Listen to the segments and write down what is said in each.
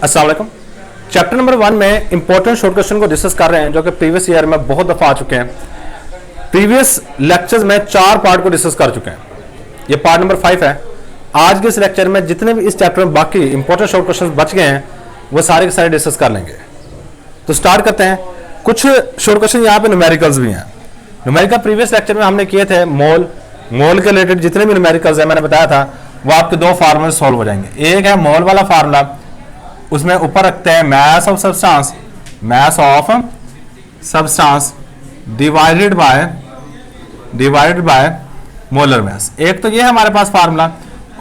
अस्सलाम वालेकुम। Chapter number 1 में इंपॉर्टेंट शॉर्ट क्वेश्चन को डिस्कस कर रहे हैं जो कि प्रीवियस ईयर में बहुत दफा आ चुके हैं। प्रीवियस लेक्चर्स में 4 पार्ट को डिस्कस कर चुके हैं, ये पार्ट नंबर 5 है। आज के इस लेक्चर में जितने भी इस चैप्टर में बाकी इंपॉर्टेंट शॉर्ट क्वेश्चन बच गए हैं वो सारे के सारे डिस्कस कर लेंगे। तो स्टार्ट करते हैं। कुछ शॉर्ट क्वेश्चन यहाँ पे न्यूमेरिकल्स भी हैं। न्यूमेरिकल प्रीवियस लेक्चर में हमने किए थे मोल के रिलेटेड जितने भी न्यूमेरिकल्स हैं मैंने बताया था वो आपके 2 फार्मूले सॉल्व हो जाएंगे। एक है मोल वाला फार्मूला, उसमें ऊपर रखते हैं मास of substance divided by molar मास। एक तो ये है हमारे पास फार्मूला,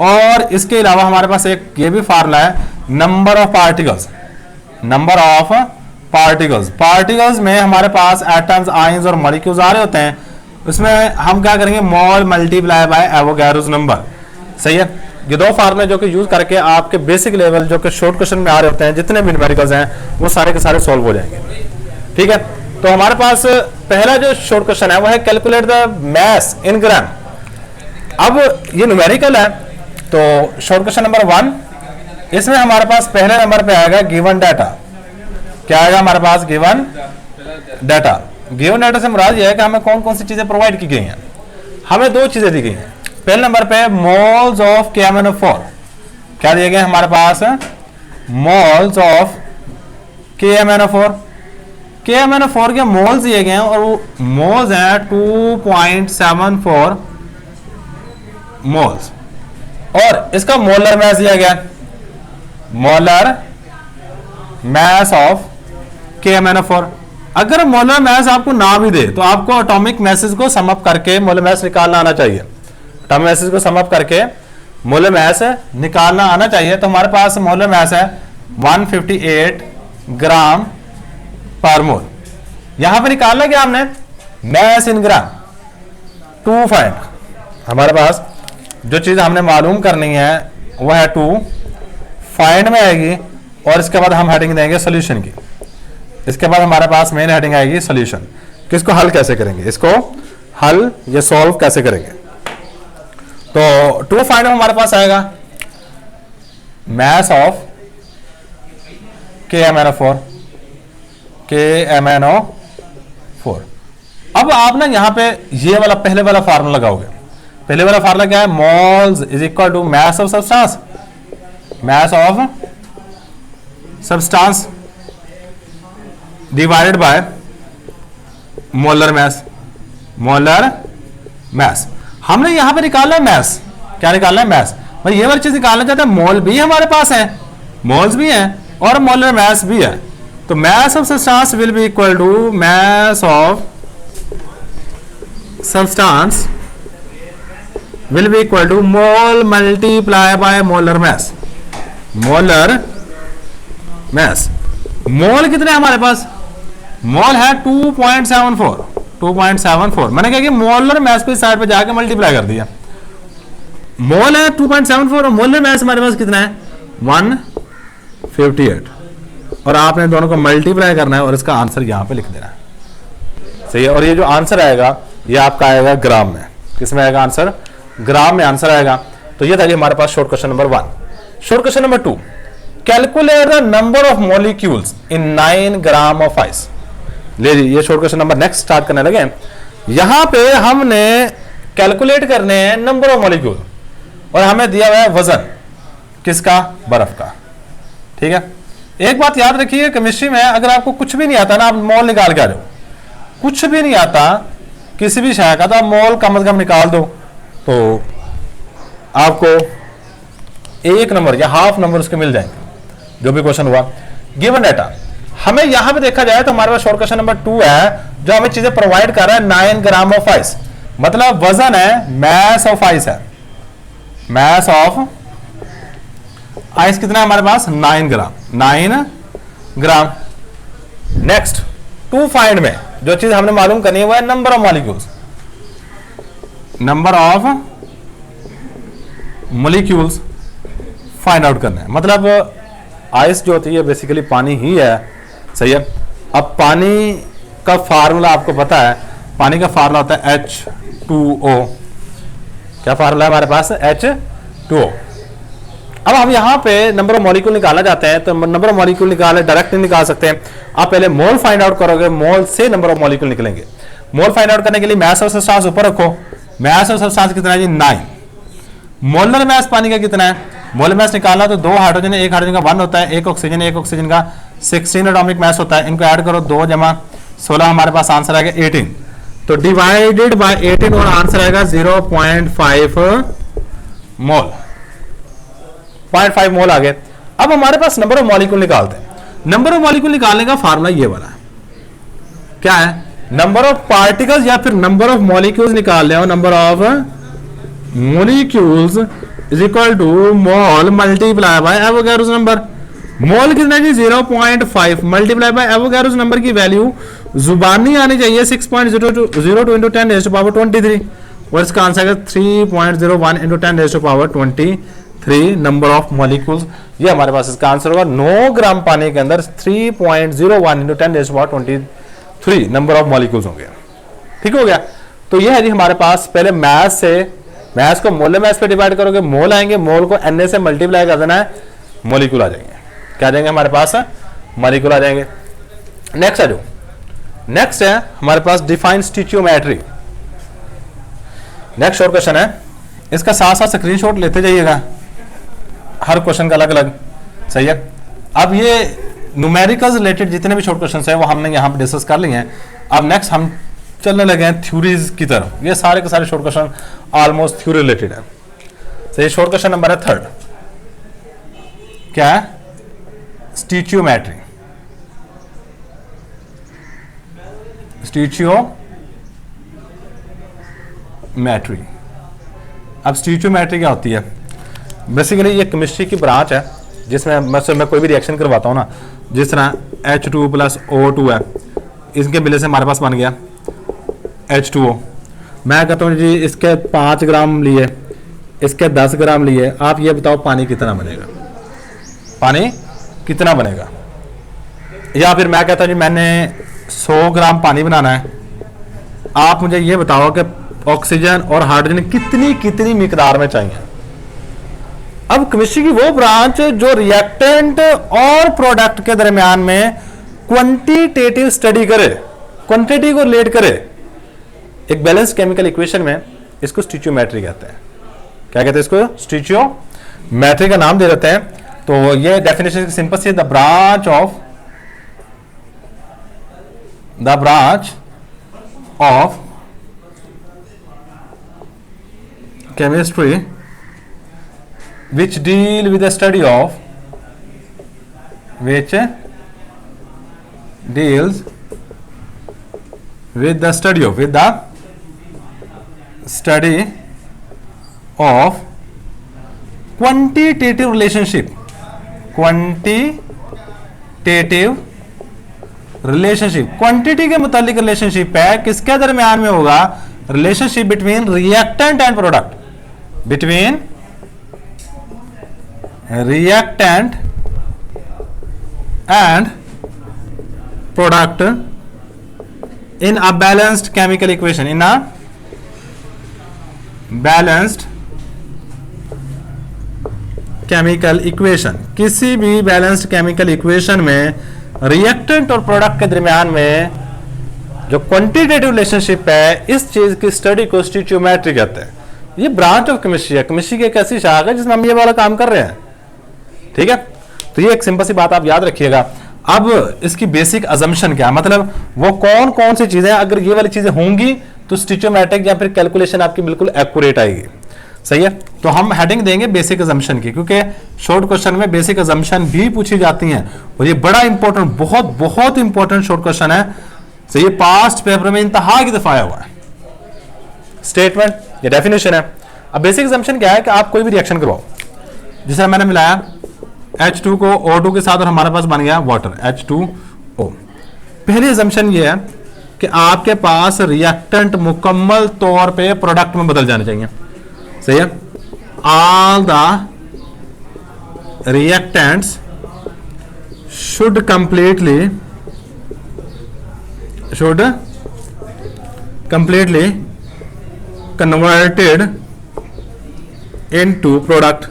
और इसके अलावा हमारे पास एक ये भी फार्मूला है नंबर ऑफ पार्टिकल्स में हमारे पास एटम्स, आयंस और मॉलिक्यूल्स आ रहे होते हैं। उसमें हम क्या करेंगे, मोल मल्टीप्लाई बाय एवोगाड्रोस नंबर। सही है। ये 2 फार्मूले जो कि यूज करके आपके बेसिक लेवल जो कि शॉर्ट क्वेश्चन में आ रहे होते हैं जितने भी न्यूमेरिकल्स हैं वो सारे के सारे सॉल्व हो जाएंगे। ठीक है। तो हमारे पास पहला जो शॉर्ट क्वेश्चन है वो है कैलकुलेट द मास इन ग्राम। अब ये न्यूमेरिकल है तो शॉर्ट क्वेश्चन नंबर 1, इसमें हमारे पास पहले नंबर पे आएगा गिवन डाटा। क्या आएगा हमारे पास? Given data. गिवन डाटा से मुराद यह है कि हमें कौन कौन सी चीजें प्रोवाइड की गई हैं। हमें 2 चीजें दी गई हैं। पहले नंबर पे मोल्स ऑफ KMnO4। क्या दिए गए हमारे पास? मोल्स ऑफ KMnO4 के मोल्स दिए गए हैं और वो मोल्स हैं 2.74 मोल्स। और इसका मोलर मास दिया गया, मोलर मास ऑफ KMnO4। अगर मोलर मास आपको ना भी दे तो आपको एटॉमिक मैसेज को सम अप करके मोलर मास निकालना आना चाहिए। एटॉमिक मैसेज को सम अप करके मोलर मास निकालना आना चाहिए। तो हमारे पास मोलर मास है 158 ग्राम पर मोल। यहां पे निकालना क्या हमने? मास इन ग्राम। 2 फाइंड, हमारे पास जो चीज हमने मालूम करनी है वह है 2 फाइंड में आएगी, और इसके बाद हम हेडिंग देंगे सॉल्यूशन की। इसके बाद हमारे पास मेन हेडिंग आएगी सॉल्यूशन। किसको हल कैसे करेंगे, इसको हल या सॉल्व कैसे करेंगे। तो 2 फाइंड में हमारे पास आएगा मास ऑफ KMnO4। अब आप ना यहां पे ये वाला पहले वाला फार्मूला लगाओगे। पहले वाला फार्मूला क्या है? Moles is equal to mass of substance divided by molar mass. हमने यहां पे निकालना है मास। क्या निकालना है? मास। भाई ये वाली चीज निकालना चाहते हैं। मोल भी हमारे पास है, मोल्स भी हैं और मोलर मास भी है। तो mass of substance will be equal to mass of substance will be equal to mole multiply by molar mass. Mole कितने हमारे पास? मोल है 2.74। मैंने कहा कि मोलर मास पे साइड पे जाके मल्टीप्लाई कर दिया। मोल है 2.74 और मोलर मास हमारे पास कितना है? 158। और आपने दोनों को मल्टीप्लाई करना है और इसका आंसर यहां पे लिख देना है। सही है। और ये जो आंसर आएगा ये आपका आएगा ग्राम में। किसमें आएगा आंसर? ग्राम में आंसर आएगा। तो ये था हमारे पास short question number 1। Short question number 2, calculate the number of molecules in 9 gram of ice. ले जी, ये short question number next start करने लगे। यहां पे हमने कैलकुलेट करने हैं नंबर ऑफ मॉलिक्यूल, और हमें दिया हुआ है वजन किसका? बर्फ का। ठीक है। एक बात याद रखिए, केमिस्ट्री में अगर आपको कुछ भी नहीं आता ना, आप मोल निकाल के आ जाओ। कुछ भी नहीं आता किसी भी शय का तो आप मोल कम से कम निकाल दो तो आपको 1 नंबर या हाफ नंबर उसके मिल जाएंगे जो भी क्वेश्चन हुआ। गिवन डाटा हमें यहां पे देखा जाए तो हमारे पास शॉर्ट क्वेश्चन नंबर 2 है जो हमें चीजें प्रोवाइड कर रहा है 9 ग्राम ऑफ आइस। मतलब वजन है, मास ऑफ आइस है। मास ऑफ आइस कितना है हमारे पास? 9 ग्राम। नेक्स्ट 2 फाइंड में जो चीज हमने मालूम करनी है वो है number of molecules find out करना है। मतलब आइस जो होती है बेसिकली पानी ही है। सही है। अब पानी का फार्मूला आपको पता है, पानी का फार्मूला होता है H2O। क्या फार्मूला है हमारे पास? H2O। अब हम यहाँ पे नंबर ऑफ मॉलिक्यूल निकालना चाहते हैं, तो नंबर ऑफ मॉलिक्यूल निकाले डायरेक्ट नहीं निकाल सकते हैं। आप पहले मोल फाइंड आउट करोगे, मोल से नंबर ऑफ मॉलिक्यूल निकलेंगे। मोल फाइंड आउट करने के लिए मास ऑफ सब्सटेंस ऊपर रखो। मास ऑफ सब्सटेंस कितना है जी 9। मोलर मास पानी का कितना है? मोलर मास निकालना तो 2 हाइड्रोजन है, 1 हाइड्रोजन का 1 होता है, 1 ऑक्सीजन का 16 एटॉमिक मास होता है। इनको ऐड करो, 2 जमा 16, हमारे पास आंसर आएगा 18। तो डिवाइडेड बाय 18 और आंसर आएगा 0.5 मोल, 0.5 मोल आ गए। अब हमारे पास नंबर ऑफ मॉलिक्यूल निकालते हैं। नंबर ऑफ मॉलिक्यूल निकालने का फार्मूला ये वाला है, क्या है? नंबर ऑफ पार्टिकल्स या फिर नंबर ऑफ मॉलिक्यूल्स निकाल रहे हो। Number of molecules is equal to mole multiply by Avogadro's number. Mole कितना है जी 0.5 मल्टीप्लाई बाय एवोगैड्रोस नंबर की वैल्यू जुबानी आनी चाहिए 6.02 इंटू 10 रेज़ टू पावर 23 और इसका आंसर है 3.01 into 10 raise to power 23 number of molecules. ये हमारे पास इसका आंसर होगा। 9 ग्राम पानी के अंदर 3.01 into 10 raise to power 23 number of molecules होंगे। ठीक हो गया। तो ये है जी हमारे पास। पहले मैथ से, मैथ को मोलर मैथ पे डिवाइड करोगे, मोल आएंगे, मोल को Na से मल्टीप्लाई कर देना है, मॉलिक्यूल आ जाएंगे। क्या आ जाएंगे हमारे पास? मॉलिक्यूल आ जाएंगे। नेक्स्ट आ जाओ। नेक्स्ट है हमारे पास डिफाइन स्टिचियोमेट्री। नेक्स्ट शॉर्ट क्वेश्चन है, इसका साथ साथ स्क्रीनशॉट लेते जाइएगा, हर क्वेश्चन का अलग अलग। सही है। अब ये न्यूमेरिकल रिलेटेड जितने भी शॉर्ट क्वेश्चन है वो हमने यहाँ पे डिस्कस कर लिए हैं। अब नेक्स्ट हम चलने लगे हैं थ्योरीज की तरफ। ये सारे के सारे short question almost theory related है। सही। शॉर्ट क्वेश्चन नंबर है 3, क्या है? स्टिचियोमेट्री। स्टिचियोमेट्री। अब स्टिचियोमेट्री क्या होती है? बेसिकली ये केमिस्ट्री की ब्रांच है जिसमें मैं कोई भी रिएक्शन करवाता हूँ ना, जिस तरह H2 + O2 है, इसके मिलने से हमारे पास बन गया H2O। मैं कहता हूँ जी इसके 5 ग्राम लिए, इसके 10 ग्राम लिए, आप ये बताओ पानी कितना बनेगा? पानी कितना बनेगा? या फिर मैं कहता हूँ जी मैंने 100 ग्राम पानी बनाना है, आप मुझे ये बताओ कि ऑक्सीजन और हाइड्रोजन कितनी कितनी मिकदार में चाहिए। अब केमिस्ट्री की वो ब्रांच जो रिएक्टेंट और प्रोडक्ट के दरमियान में क्वांटिटेटिव स्टडी करे, क्वांटिटी को रिलेट करे एक बैलेंस केमिकल इक्वेशन में, इसको स्टिचियोमेट्री कहते हैं। क्या कहते हैं इसको? स्टिचियोमेट्री का नाम दे देते हैं। तो ये डेफिनेशन सिंपल सी, the branch of chemistry which deal with the study of, which deals with the study of, with the study of quantitative relationship, quantitative relationship, quantity के मुतालिक रिलेशनशिप है, किसके दरमियान में होगा? Relationship between reactant and product, between reactant and product in a balanced chemical equation, in a balanced chemical equation। किसी भी balanced chemical equation में रिएक्टेंट और प्रोडक्ट के दरमियान में जो क्वांटिटेटिव रिलेशनशिप है, इस चीज की स्टडी को स्टिचियोमेट्री कहते हैं। ये ब्रांच ऑफ केमिस्ट्री है, केमिस्ट्री की एक ऐसी शाखा है जिसमें हम ये वाला काम कर रहे हैं। ठीक है। तो ये एक सिंपल सी बात आप याद रखिएगा। अब इसकी बेसिक अजम्पशन क्या है, मतलब वो कौन कौन सी चीजें, अगर ये वाली चीजें होंगी तो स्टिचियोमेट्रिक या फिर कैलकुलेशन आपकी बिल्कुल एक्यूरेट आएगी। सही है। तो हम हेडिंग देंगे बेसिक अजम्पशन की, क्योंकि शॉर्ट क्वेश्चन में बेसिक अजम्पशन भी पूछी जाती हैं और ये बड़ा इंपॉर्टेंट, बहुत बहुत इंपॉर्टेंट शॉर्ट क्वेश्चन है। सही है। पास्ट पेपर में इंतहा की दफा आया हुआ है। स्टेटमेंट, ये डेफिनेशन है। अब बेसिक अजम्पशन क्या है कि आप कोई भी रिएक्शन करवाओ, जिससे मैंने मिलाया H2 को O2 के साथ और हमारे पास बन गया वाटर, H2O। पहली अजम्पशन ये है कि आपके पास रिएक्टेंट मुकम्मल तौर पे प्रोडक्ट में बदल जाने चाहिए। सही है। All the reactants should completely converted into product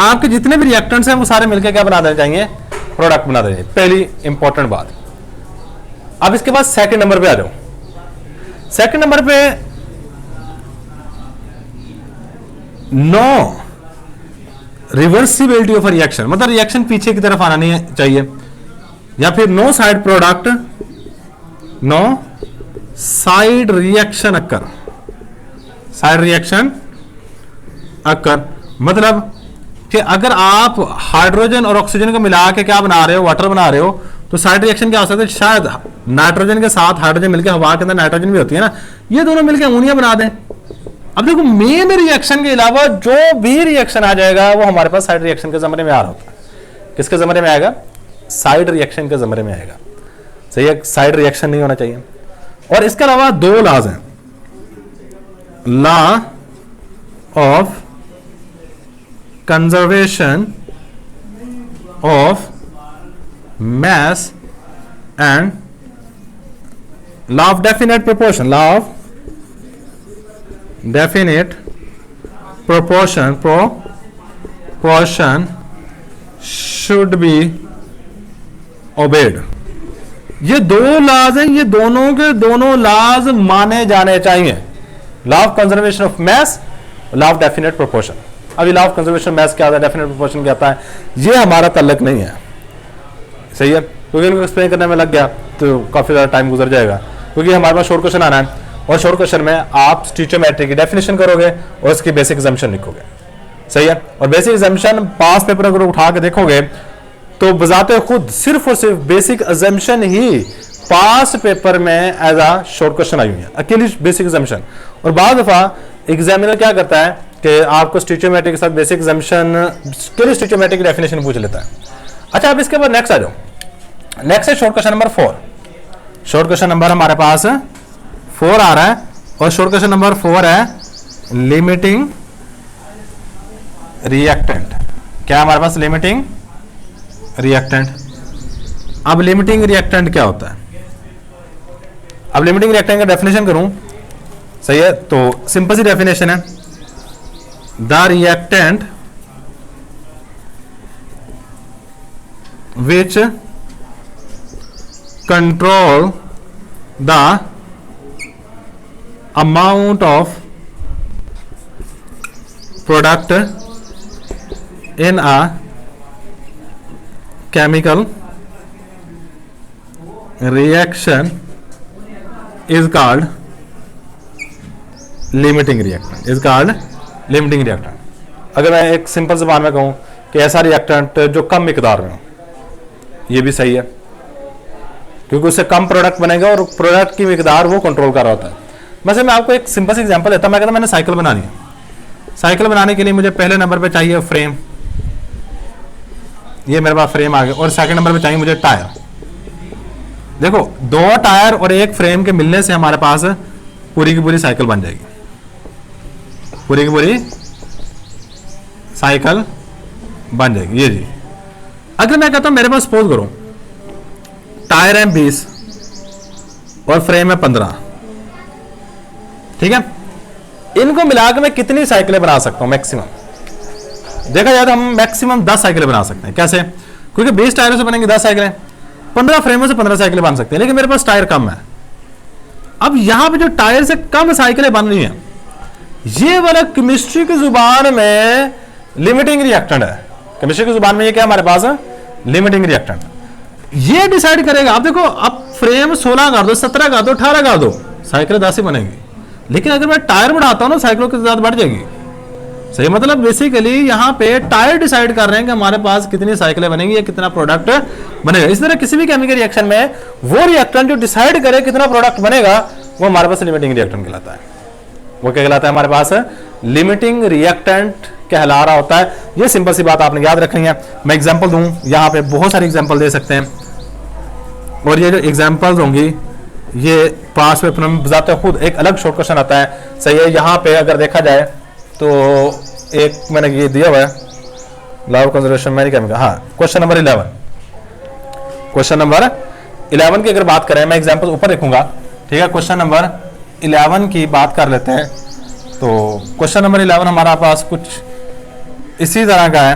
आपके जितने भी रिएक्टेंट्स हैं वो सारे मिलकर क्या बना देने चाहिए, प्रोडक्ट बना देंगे। पहली इंपॉर्टेंट बात। अब इसके बाद सेकंड नंबर पे आ जाओ। सेकंड नंबर पे नो रिवर्सिबिलिटी ऑफ रिएक्शन, मतलब रिएक्शन पीछे की तरफ आना नहीं चाहिए, या फिर no side product, no side reaction occur, side reaction occur, मतलब कि अगर आप हाइड्रोजन और ऑक्सीजन को मिला के क्या बना रहे हो, वाटर बना रहे हो, तो साइड रिएक्शन क्या हो सकता है, शायद नाइट्रोजन के साथ हाइड्रोजन मिलकर, हवा के अंदर नाइट्रोजन भी होती है ना, ये दोनों मिलकर अमोनिया बना दें। अब देखो मेन रिएक्शन के अलावा जो भी रिएक्शन आ जाएगा वो हमारे पास साइड रिएक्शन के ज़मरे में आ रहा होता है। किसके ज़मरे में आएगा, साइड रिएक्शन के ज़मरे में आएगा। सही है, साइड रिएक्शन नहीं होना चाहिए। और इसके अलावा दो लॉज हैं, law of conservation of mass and law of definite proportion, law of definite proportion should be obeyed। ये दो लॉज हैं, ये दोनों के दोनों लॉज माने जाने चाहिए, law of conservation of mass, law of definite proportion. अभी लॉ ऑफ कंजर्वेशन मैस क्या होता है, डेफिनेट प्रोपोर्शन क्या होता है, ये हमारा तल्लक नहीं है। सही है, क्योंकि इनको एक्सप्लेन करने में लग गया तो काफी ज्यादा टाइम गुजर जाएगा, क्योंकि हमारे पास शॉर्ट क्वेश्चन आना है और शॉर्ट क्वेश्चन में आप स्टिचोमेट्री की डेफिनेशन करोगे और उसकी बेसिक एग्जम्पशन लिखोगे। सही है, और बेसिक एग्जम्पशन पास पेपर अगर उठा के देखोगे तो बजाते खुद सिर्फ और सिर्फ बेसिक एग्जम्पशन ही पास पेपर में एज अ शॉर्ट क्वेश्चन आई हुई है, अकेली बेसिक एग्जम्पशन। और बाद दफा एग्जामिनर क्या करता है कि आपको स्टिचोमेट्री के साथ बेसिक एग्जम्पशन के लिए स्टिचोमेट्री की डेफिनेशन पूछ लेता है। अच्छा, अब इसके बाद नेक्स्ट आ जाओ। नेक्स्ट है short question number 4। Short question number हमारे पास 4 आ रहा है, और शॉर्ट क्वेश्चन नंबर 4 है लिमिटिंग रिएक्टेंट। क्या है हमारे पास, लिमिटिंग रिएक्टेंट। अब लिमिटिंग रिएक्टेंट क्या होता है, अब लिमिटिंग रिएक्टेंट का डेफिनेशन करूं, सही है, तो सिंपल सी डेफिनेशन है, the reactant which control the amount of product in a chemical reaction is called limiting reactant, is called limiting reactant। अगर मैं एक सिंपल ज़बान में कहूं कि ऐसा रिएक्टेंट जो कम मिकदार में हो, ये भी सही है, क्योंकि उससे कम प्रोडक्ट बनेगा और प्रोडक्ट की मिकदार वो कंट्रोल कर रहा होता है। वैसे मैं आपको एक सिंपल सी एग्जांपल देता हूं। मैं कहता मैंने साइकिल बनानी है, साइकिल बनाने के लिए मुझे पहले नंबर पे चाहिए फ्रेम, ये मेरे पास फ्रेम आ गया, और सेकंड नंबर पे चाहिए मुझे टायर। देखो, 2 टायर और 1 फ्रेम के मिलने से हमारे पास पूरी की पूरी साइकिल बन जाएगी, पूरी की पूरी साइकिल बन जाएगी। ये जी, अगर मैं कहता हूं मेरे पास सपोज करो टायर है 20 और फ्रेम है 15, ठीक है, इनको मिलाकर मैं कितनी साइकिलें बना सकता हूं मैक्सिमम? देखा जाए तो हम मैक्सिमम 10 साइकिलें बना सकते हैं। कैसे? क्योंकि 20 टायरों से बनेंगे 10 साइकिलें, 15 फ्रेमों से 15 साइकिलें बन सकते हैं, लेकिन मेरे पास टायर कम है। अब यहां पे जो टायर से कम साइकिलें बन रही हैं, ये वाला केमिस्ट्री की जुबान में लिमिटिंग रिएक्टेंट है। केमिस्ट्री की जुबान में ये क्या हमारे पास है, लिमिटिंग रिएक्टेंट। ये डिसाइड करेगा, आप देखो, अब फ्रेम 16 कर दो, 17 कर दो, 18 कर दो, साइकिल 10 ही बनेगी। लेकिन अगर मैं टायर बढ़ाता हूं ना, साइकिलों की तादाद बढ़ जाएगी। सही, मतलब बेसिकली यहाँ पे टायर डिसाइड कर रहे हैं कि हमारे पास कितनी साइकिलें बनेंगी या कितना प्रोडक्ट बनेगा। इस तरह किसी भी केमिकल रिएक्शन में वो रिएक्टेंट जो डिसाइड करे कितना प्रोडक्ट बनेगा, वो हमारे पास लिमिटिंग रिएक्टेंट कहलाता है। वो क्या कहलाता है हमारे पास, लिमिटिंग रिएक्टेंट कहला रहा होता है। ये सिंपल सी बात आपने याद रखनी है। मैं एग्जांपल दूं, यहाँ पे बहुत सारे एग्जांपल दे सकते हैं, और ये जो एग्जांपल्स होंगी ये पास पेपर में बताते खुद एक अलग शॉर्ट क्वेश्चन आता है। सही है, यहाँ पे अगर देखा जाए तो एक मैंने ये दिया हुआ है, लॉ ऑफ कंजर्वेशन मैंने क्या, हाँ, क्वेश्चन नंबर 11। क्वेश्चन नंबर 11 की अगर बात करें, मैं एग्जांपल ऊपर लिखूंगा, ठीक है। क्वेश्चन नंबर 11 की बात कर लेते हैं। तो क्वेश्चन नंबर 11 हमारा पास कुछ इसी तरह का है।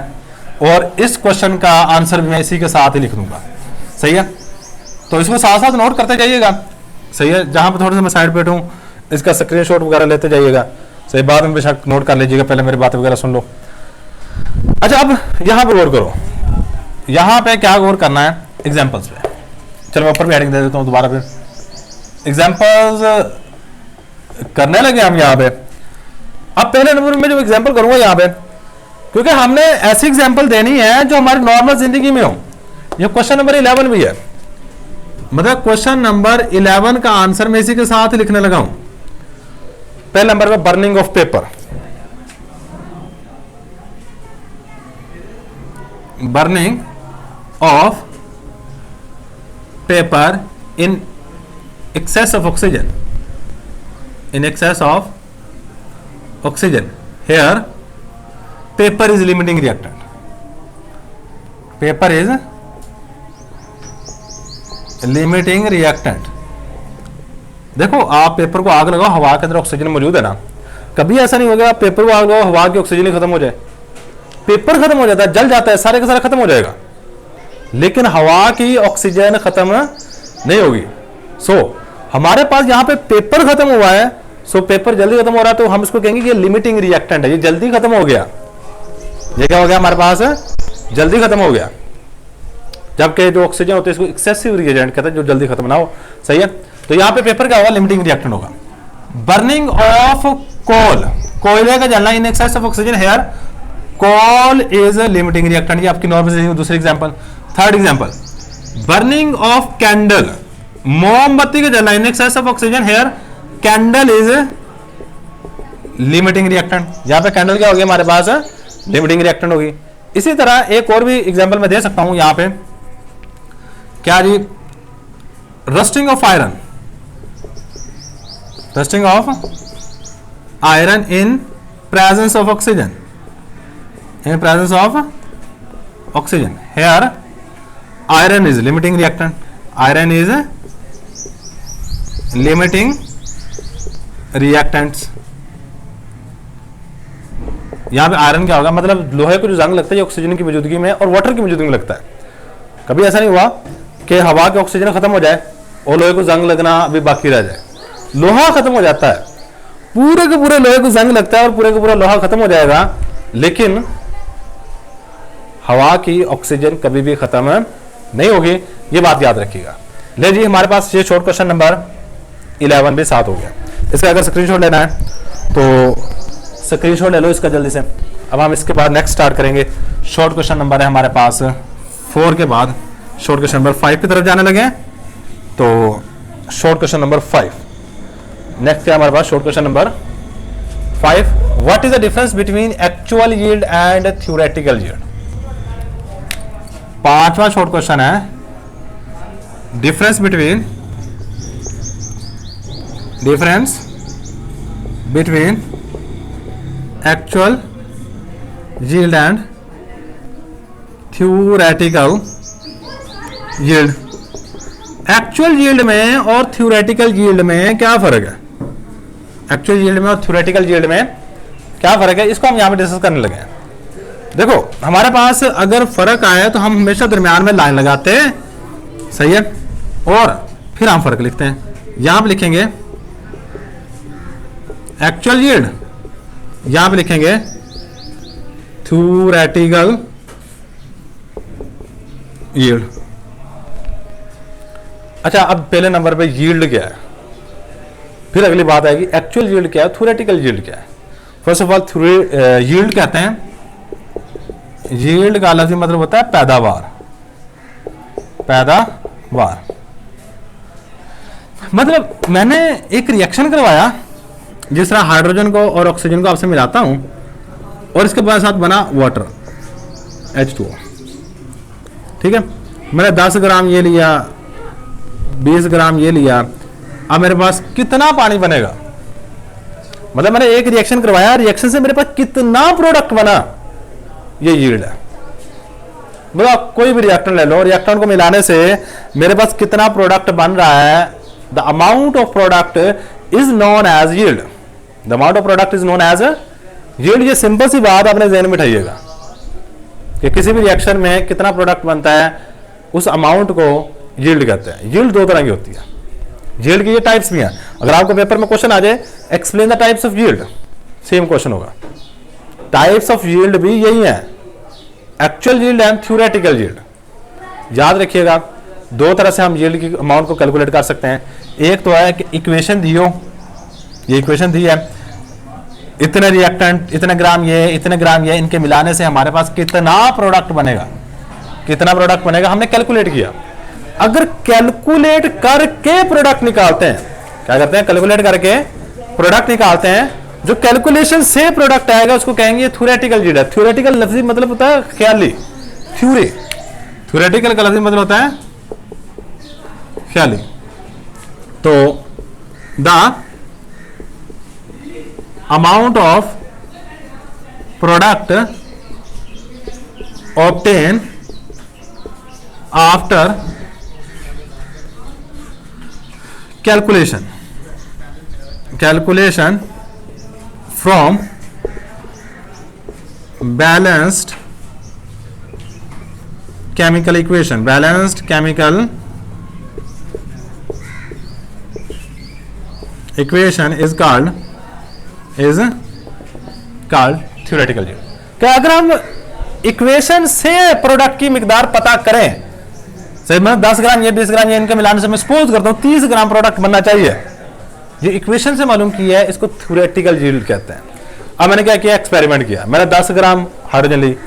और इस क्वेश्चन का आंसर भी मैं इसी के साथ ही लिख दूंगा। सही है, तो इसको साथ साथ नोट करते जाइएगा। सही है, जहां पर थोड़ा सा मैं साइड पे हूं इसका स्क्रीनशॉट वगैरह लेते जाइएगा। सही, बाद में बेशक नोट कर लीजिएगा, पहले मेरी बातें वगैरह सुन लो। अच्छा, अब यहां पर गौर करो, यहां पे क्या गौर करना है, एग्जांपल्स पे। चलो मैं ऊपर भी हेडिंग दे देता हूं दोबारा, फिर एग्जांपल्स करने लगे हम यहां पे। अब पहले नंबर में जो एग्जांपल करूंगा यहां पे, क्योंकि हमने ऐसी एग्जांपल देनी है जो हमारी नॉर्मल जिंदगी में हो। ये क्वेश्चन नंबर 11 भी है, मतलब क्वेश्चन नंबर 11 का आंसर मैं इसी के साथ लिखने लगा हूं। पहले नंबर पे burning of paper, burning of paper in excess of oxygen, in excess of oxygen. Here paper is limiting reactant, paper is limiting reactant। देखो, आप पेपर को आग लगाओ, हवा के अंदर ऑक्सीजन मौजूद है ना, कभी ऐसा नहीं होगा आप पेपर को आग लगाओ हवा की ऑक्सीजन ही खत्म हो जाए। पेपर खत्म हो जाता है, जल जाता है, सारे का सारा खत्म हो जाएगा, लेकिन हवा की ऑक्सीजन खत्म नहीं होगी। हमारे पास यहां पे पेपर खत्म हुआ है, पेपर जल्दी खत्म हो रहा है, तो हम इसको कहेंगे कि ये लिमिटिंग रिएक्टेंट है, ये जल्दी खत्म हो गया। ये क्या हो गया हमारे पास, जल्दी खत्म हो गया। जबकि जो ऑक्सीजन होते हैं इसको एक्सेसिव रिएजेंट कहते हैं, जो जल्दी खत्म ना हो। सही है, तो यहां पे पेपर क्या होगा, लिमिटिंग रिएक्टेंट होगा। बर्निंग ऑफ कोल, कोयले का जलना in excess of oxygen, here coal is limiting reactant. ये आपकी नॉर्मल दूसरी example. Third example, burning of candle, मोमबत्ती का जलना in excess of oxygen, here candle is limiting reactant. यहां पे कैंडल क्या होगी हमारे पास, लिमिटिंग रिएक्टेंट होगी। इसी तरह एक और भी एग्जांपल मैं दे सकता हूं यहां पे, क्या जी, rusting of iron, rusting of iron in presence of oxygen, in presence of oxygen, here iron is limiting reactant, iron is limiting reactants. यहां पे आयरन क्या होगा, मतलब लोहे को जो जंग लगता है ऑक्सीजन की मौजूदगी में और वाटर की मौजूदगी में लगता है। कभी ऐसा नहीं हुआ कि हवा के ऑक्सीजन खत्म हो जाए और लोहे को जंग लगना अभी बाकी रह जाए। लोहा खत्म हो जाता है, पूरे के पूरे लोहे को जंग लगता है और पूरे का पूरा लोहा खत्म हो जाएगा, लेकिन हवा की ऑक्सीजन कभी भी खत्म नहीं होगी। ये बात याद रखिएगा। ले जी, हमारे पास ये शॉर्ट क्वेश्चन नंबर 11 भी साथ हो गया। इसका अगर स्क्रीनशॉट लेना है तो स्क्रीनशॉट ले लो इसका जल्दी से। अब हम इसके बाद नेक्स्ट स्टार्ट करेंगे। शॉर्ट क्वेश्चन नंबर है हमारे पास 4 के बाद शॉर्ट क्वेश्चन नंबर 5 की तरफ जाने लगे हैं। तो शॉर्ट क्वेश्चन नंबर 5 नेक्स्ट है हमारे पास। Short question number 5, what is the difference between actual yield and theoretical yield. 5वां शॉर्ट क्वेश्चन है, difference between actual yield and theoretical yield. Actual yield में और थ्योरेटिकल यील्ड में क्या फर्क है, एक्चुअल यील्ड में और थ्योरेटिकल यील्ड में क्या फर्क है, इसको हम यहां पे डिस्कस करने लगे हैं। देखो, हमारे पास अगर फर्क आए तो हम हमेशा दरमियान में लाइन लगाते हैं, सही है, और फिर हम फर्क लिखते हैं। यहां पे लिखेंगे एक्चुअल यील्ड, यहां पे लिखेंगे थ्योरेटिकल यील्ड। अच्छा, अब पहले नंबर पे यील्ड क्या है, फिर अगली बात आएगी एक्चुअल यील्ड क्या है, थ्योरेटिकल यील्ड क्या है। फर्स्ट ऑफ ऑल यील्ड कहते हैं, यील्ड का लफ्ज़ी मतलब होता है पैदावार, पैदावार। मतलब मैंने एक रिएक्शन करवाया, जिस तरह हाइड्रोजन को और ऑक्सीजन को आपसे मिलाता हूं और इसके बाद साथ बना वाटर H2O, ठीक है। मैंने 10 ग्राम ये लिया, 20 ग्राम ये लिया, अब मेरे पास कितना पानी बनेगा, मतलब मैंने एक रिएक्शन करवाया, रिएक्शन से मेरे पास कितना प्रोडक्ट बना, ये यील्ड है। मतलब कोई भी रिएक्टर ले लो, रिएक्टर को मिलाने से मेरे पास कितना प्रोडक्ट बन रहा है, the amount of product is known as yield, the amount of product is known as yield. ये सिंपल सी बात अपने ज़हन में उठाइएगा, कि किसी भी रिएक्शन में कितना प्रोडक्ट बनता है, उस अमाउंट को यील्ड कहते हैं। यील्ड दो तरह की होती है, यील्ड की ये टाइप्स भी हैं। अगर आपको पेपर में क्वेश्चन आ जाए explain the types of yield, same question होगा। टाइप्स ऑफ यील्ड भी यही है, actual yield and theoretical yield. याद रखिएगा, दो तरह से हम यील्ड की अमाउंट को कैलकुलेट कर सकते हैं। एक तो है कि इक्वेशन दी हो, ये इक्वेशन दी है, इतने रिएक्टेंट, इतने ग्राम ये, इतने ग्राम ये, इनके मिलाने से हमारे पास कितना प्रोडक्ट बनेगा, कितना प्रोडक्ट बनेगा हमने कैलकुलेट किया। अगर कैलकुलेट करके प्रोडक्ट निकालते हैं, क्या करते हैं, कैलकुलेट करके प्रोडक्ट निकालते हैं, जो कैलकुलेशन से प्रोडक्ट आएगा उसको कहेंगे थ्योरेटिकल यील्ड है। थ्योरेटिकल लफ्जी मतलब होता है ख्याली, थ्योरी। थ्योरेटिकल का लफ्जी मतलब होता है ख्याली। तो the amount of product obtain after calculation from balanced chemical equation is called theoretical yield। क्या अगर हम इक्वेशन से प्रोडक्ट की मिकदार पता करें, सही, मैं 10 ग्राम ये 20 ग्राम ये इनके मिलाने से मैं सपोज करता हूं 30 ग्राम प्रोडक्ट बनना चाहिए, ये इक्वेशन से मालूम किया है, इसको थ्योरेटिकल यील्ड कहते हैं। अब मैंने क्या किया, एक्सपेरिमेंट किया, मैंने 10 ग्राम हाइड्रोजन ली,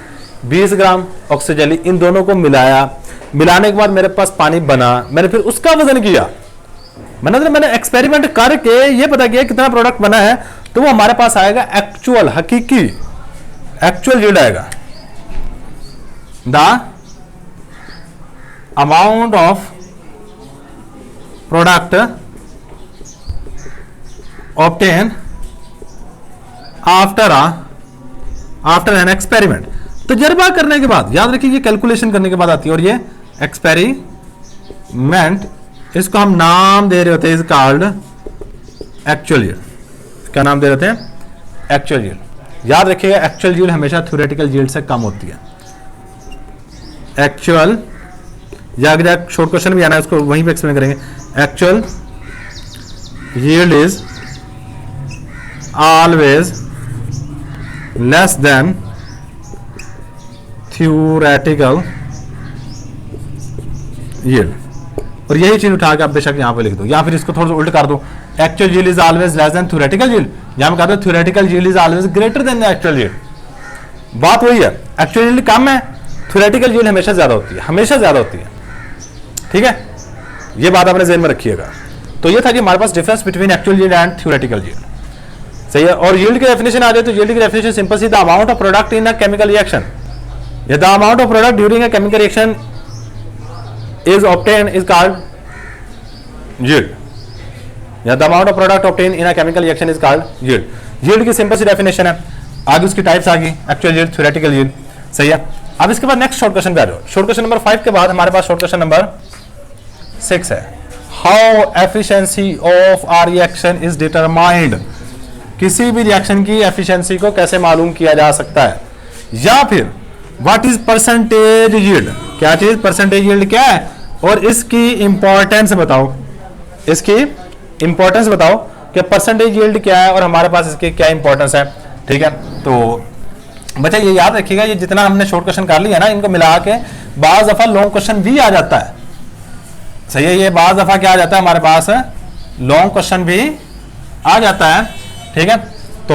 20 ग्राम ऑक्सीजन ली, इन दोनों को मिलाया, मिलाने के बाद मेरे पास पानी बना, मैंने फिर उसका वजन किया, मैंने एक्सपेरिमेंट करके ये पता किया कितना प्रोडक्ट बना है, तो वो हमारे पास आएगा एक्चुअल, हकीकी एक्चुअल यील्ड आएगा। The amount of product obtain after an experiment, तजर्बा करने के बाद, याद रखिए ये कैलकुलेशन करने के बाद आती है, और ये एक्सपेरिमेंट, इसको हम नाम दे रहे होते हैं, इज कॉल्ड एक्चुअल यील्ड। क्या नाम दे रहे हैं, एक्चुअल यील्ड। याद रखिएगा एक्चुअल यील्ड हमेशा थ्योरेटिकल यील्ड से कम होती है। एक्चुअल, या अगर शॉर्ट क्वेश्चन भी आना है उसको वहीं पे एक्सप्लेन करेंगे। Actual yield is always less than theoretical yield. और यही चीज उठा के आप बेशक यहां पे लिख दो, या फिर इसको थोड़ा सा उल्ट कर दो, actual yield is always less than theoretical yield, या मैं कहता हूं theoretical yield is always greater than the actual yield. बात वही है, एक्चुअल यील्ड कम है, थ्योरेटिकल यील्ड हमेशा ज्यादा होती है, हमेशा ज्यादा होती है। ठीक है, ये बात आपने ज़हन में रखिएगा। तो ये था कि हमारे पास difference between actual yield and theoretical yield, सही है। और यील्ड की डेफिनेशन आ जाए तो यील्ड की डेफिनेशन सिंपल सी, the amount of product in a chemical reaction, या the amount of product during a chemical reaction is obtain is called yield, या the amount of product obtain in a chemical reaction is called yield. Yield की simple सी definition है, आगे उसकी types आ गई, actual yield, theoretical yield, सही है। अब इसके बाद नेक्स्ट शॉर्ट क्वेश्चन पे आ जाओ। शॉर्ट क्वेश्चन नंबर 5 के बाद हमारे पास शॉर्ट क्वेश्चन नंबर 6 है, how efficiency of a reaction is determined. किसी भी रिएक्शन की एफिशिएंसी को कैसे मालूम किया जा सकता है, या फिर व्हाट इज परसेंटेज यील्ड, क्या चीज परसेंटेज यील्ड क्या है, और इसकी इंपॉर्टेंस बताओ, इसकी इंपॉर्टेंस बताओ कि परसेंटेज यील्ड क्या है और हमारे पास इसकी क्या इंपॉर्टेंस है। ठीक है, तो बच्चा ये याद रखिएगा, ये जितना हमने शॉर्ट क्वेश्चन कर लिया ना, इनको मिला के बाज दफा लॉन्ग क्वेश्चन भी आ जाता है, सही है। ये बाज दफा क्या आ जाता है हमारे पास, लॉन्ग क्वेश्चन भी आ जाता है। ठीक है, तो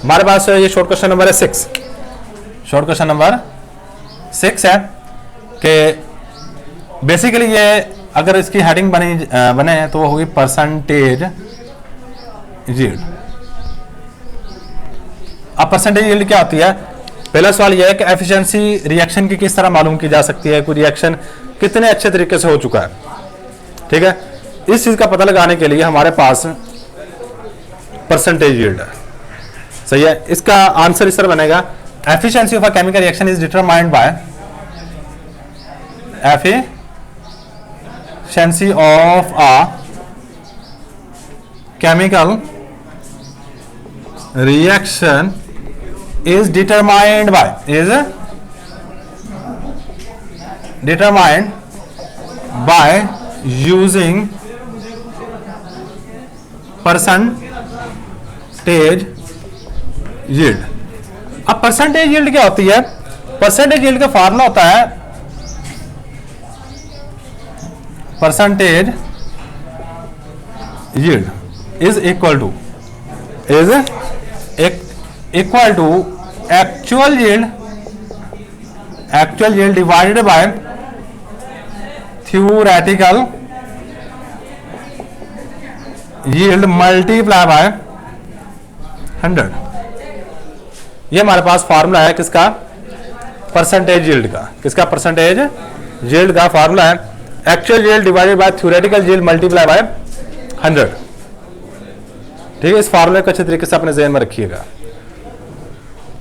हमारे पास ये शॉर्ट क्वेश्चन नंबर है 6, शॉर्ट क्वेश्चन नंबर 6 है कि बेसिकली ये अगर इसकी हेडिंग बने तो वो होगी परसेंटेज यील्ड। अब परसेंटेज यील्ड क्या होती है, पहला सवाल यह है कि एफिशिएंसी रिएक्शन की किस तरह मालूम की जा सकती है, कोई रिएक्शन कितने अच्छे तरीके से हो चुका है। ठीक है, इस चीज का पता लगाने के लिए हमारे पास परसेंटेज यील्ड है, सही है। इसका आंसर इस तरह बनेगा, efficiency of a chemical reaction is determined by efficiency of a chemical reaction is determined by determined by using percentage yield। अब परसेंटेज यील्ड क्या होती है? परसेंटेज यील्ड का फार्मूला होता है percentage yield is equal to actual yield divided by theoretical yield multiply by 100। ये हमारे पास formula है किसका? परसेंटेज यील्ड का। किसका? परसेंटेज यील्ड का फार्मूला है actual yield divided by theoretical yield multiply by 100। ठीक है, इस फार्मूले को अच्छे तरीके से अपने ज़हन में रखिएगा।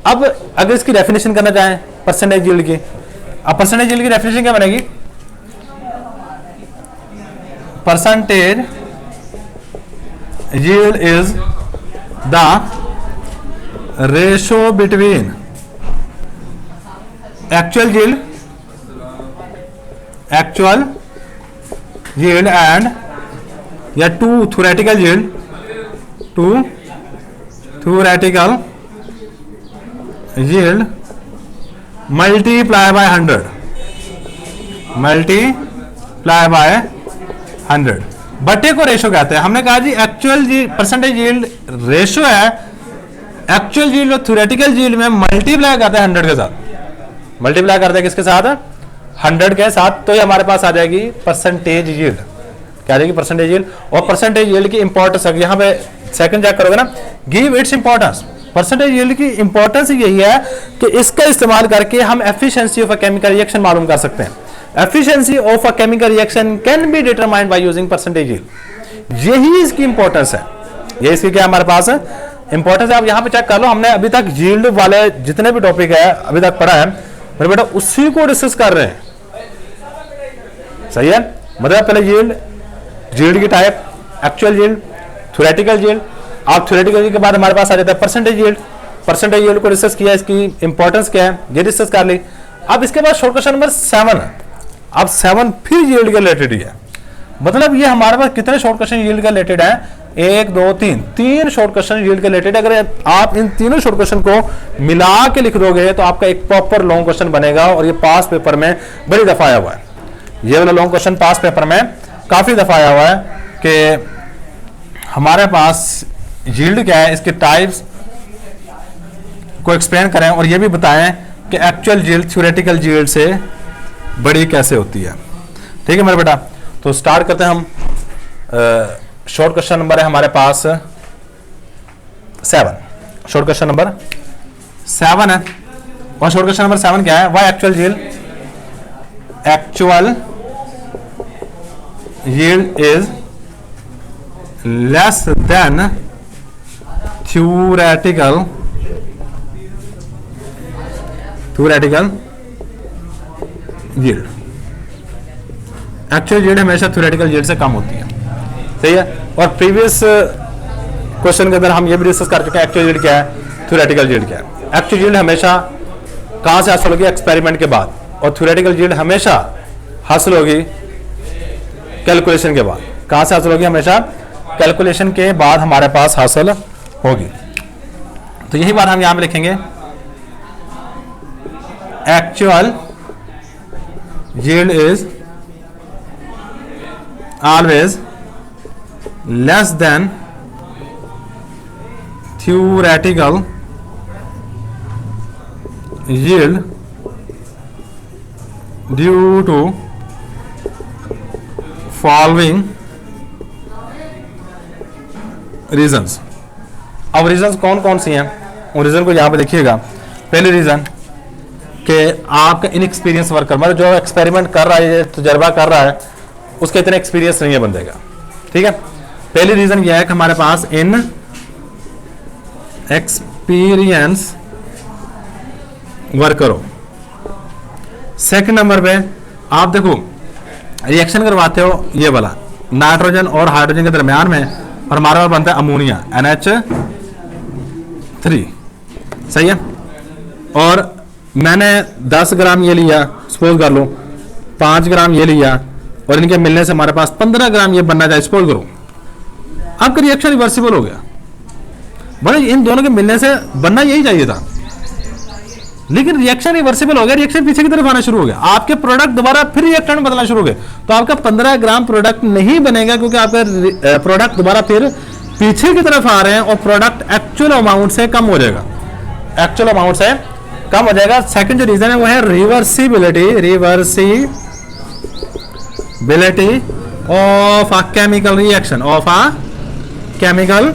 अब अगर इसकी डेफिनेशन करना चाहें परसेंटेज यील्ड की, अब परसेंटेज यील्ड की डेफिनेशन क्या बनेगी? Percentage yield is the ratio between actual yield and या to theoretical yield multiply by 100 बटे को रेशो कहते हैं। हमने कहा जी एक्चुअल परसेंटेज यील्ड रेशो है एक्चुअल यील्ड और थ्योरेटिकल यील्ड में मल्टीप्लाई करते हैं 100 के साथ। मल्टीप्लाई करते हैं किसके साथ? 100 के साथ। तो ये हमारे पास आ जाएगी परसेंटेज यील्ड। क्या आ जाएगी? Percentage yield. और परसेंटेज यील्ड की इंपॉर्टेंस यहाँ पे सेकंड चेक करोगे ना, give its importance. Percentage yield की इंपॉर्टेंस यही है कि इसका इस्तेमाल करके हम efficiency of a chemical reaction मालूम कर सकते हैं। Efficiency of a chemical reaction can be determined by using percentage yield। यही इसकी इंपॉर्टेंस है। ये इसकी क्या हमारे पास है? इंपॉर्टेंस है। आप यहाँ पे चेक कर लो, हमने अभी तक यील्ड वाले जितने भी टॉपिक है अभी तक पढ़ा है मेरे बेटा उसी को डिस्कस कर रहे हैं। सही है, मतलब पहले यील्ड की type, actual yield, theoretical yield. आप थ्योरेटिकल यील्ड के बाद हमारे पास आ जाता है परसेंटेज यील्ड। परसेंटेज यील्ड को डिस्कस किया, इसकी इंपॉर्टेंस क्या है ये डिस्कस कर ली। अब इसके बाद शॉर्ट क्वेश्चन नंबर 7 है। अब 7 फिर यील्ड के रिलेटेड ही है। मतलब ये हमारे पास कितने शॉर्ट क्वेश्चन यील्ड के रिलेटेड है? 1 2 3 शॉर्ट क्वेश्चन यील्ड के रिलेटेड। अगर आप इन तीनों शॉर्ट क्वेश्चन को मिला के लिख दोगे तो आपका एक प्रॉपर लॉन्ग क्वेश्चन बनेगा। और ये पास पेपर में बड़ी दफा आया हुआ है। ये वाला लॉन्ग क्वेश्चन पास पेपर में काफी दफा आया हुआ है कि हमारे पास यील्ड क्या है, इसके टाइप्स को एक्सप्लेन करें और ये भी बताएं कि एक्चुअल यील्ड थ्योरेटिकल यील्ड से बड़ी कैसे होती है। ठीक है मेरे बेटा, तो स्टार्ट करते हैं हम। शॉर्ट क्वेश्चन नंबर है हमारे पास 7। शॉर्ट क्वेश्चन नंबर 7 है। और शॉर्ट क्वेश्चन नंबर 7 क्या है? Why actual yield is less than theoretical yield. Actual yield हमेशा थ्योरेटिकल यील्ड से कम होती है। सही है। और प्रीवियस क्वेश्चन के अंदर हम ये भी डिस्कस कर चुके हैं एक्चुअल यील्ड क्या है, थ्योरेटिकल यील्ड क्या है। एक्चुअल यील्ड हमेशा कहां से हासिल होगी? एक्सपेरिमेंट के बाद। और थ्योरेटिकल यील्ड हमेशा हासिल होगी कैलकुलेशन के बाद। कहां से हासिल होगी? हमेशा कैलकुलेशन के बाद हमारे पास हासिल होगी। तो यही बात हम यहां पे लिखेंगे, actual yield is always less than theoretical yield due to following reasons। अब रीजंस कौन कौन सी हैं उन रीजन को यहां पे देखिएगा। पहले रीजन कि आपका इनएक्सपीरियंस वर्कर, मतलब जो एक्सपेरिमेंट कर रहा है, तजर्बा कर रहा है, उसका इतना एक्सपीरियंस नहीं है बंदे का। ठीक है, पहली रीजन यह है कि हमारे पास इन एक्सपीरियंस वर्कर हो। सेकंड नंबर पे आप देखो रिएक्शन करवाते हो ये वाला नाइट्रोजन और हाइड्रोजन के दरमियान में, और हमारे पास बनता है अमोनिया NH3। सही है। और मैंने 10 ग्राम ये लिया, सपोज कर लो 5 ग्राम ये लिया, और इनके मिलने से हमारे पास 15 ग्राम ये बनना चाहिए, सपोज करो, आपका रिएक्शन रिवर्सिबल हो गया। बोले इन दोनों के मिलने से बनना यही चाहिए था, लेकिन रिएक्शन रिवर्सिबल हो गया, रिएक्शन पीछे की तरफ आना शुरू हो गया, आपके प्रोडक्ट दोबारा फिर रिएक्टेंट बदलना शुरू हो गए, तो आपका 15 ग्राम प्रोडक्ट नहीं बनेगा, क्योंकि आपका प्रोडक्ट दोबारा फिर पीछे की तरफ आ रहे हैं और प्रोडक्ट एक्चुअल अमाउंट से कम हो जाएगा, एक्चुअल अमाउंट से कम हो जाएगा। सेकंड जो रीजन है वो है reversibility, reversibility of a chemical reaction, of a chemical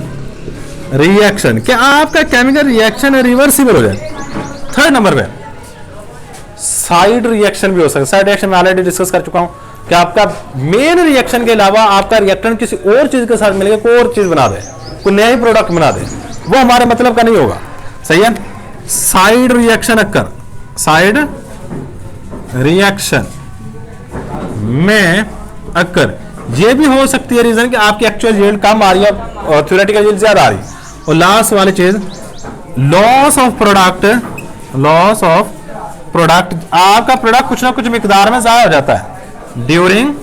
reaction, क्या आपका केमिकल रिएक्शन रिवर्सिबल हो जाए। थर्ड नंबर पे साइड रिएक्शन भी हो सकता है। साइड रिएक्शन में ऑलरेडी डिस्कस कर चुका हूं कि आपका मेन रिएक्शन के अलावा आपका रिएक्टेंट किसी और चीज के साथ मिलकर कोई और चीज बना दे, कोई नया ही प्रोडक्ट बना दे, वो हमारे मतलब का नहीं होगा, सही है। Side reaction occur, side reaction में अक्कर, ये भी हो सकती है रीजन कि आपकी एक्चुअल यील्ड कम आ रही है और थ्योरेटिकल यील्ड ज्यादा आ रही है। और लास्ट वाली चीज loss of product, loss of product, आपका प्रोडक्ट कुछ ना कुछ मिकदार में ज्यादा हो जाता है during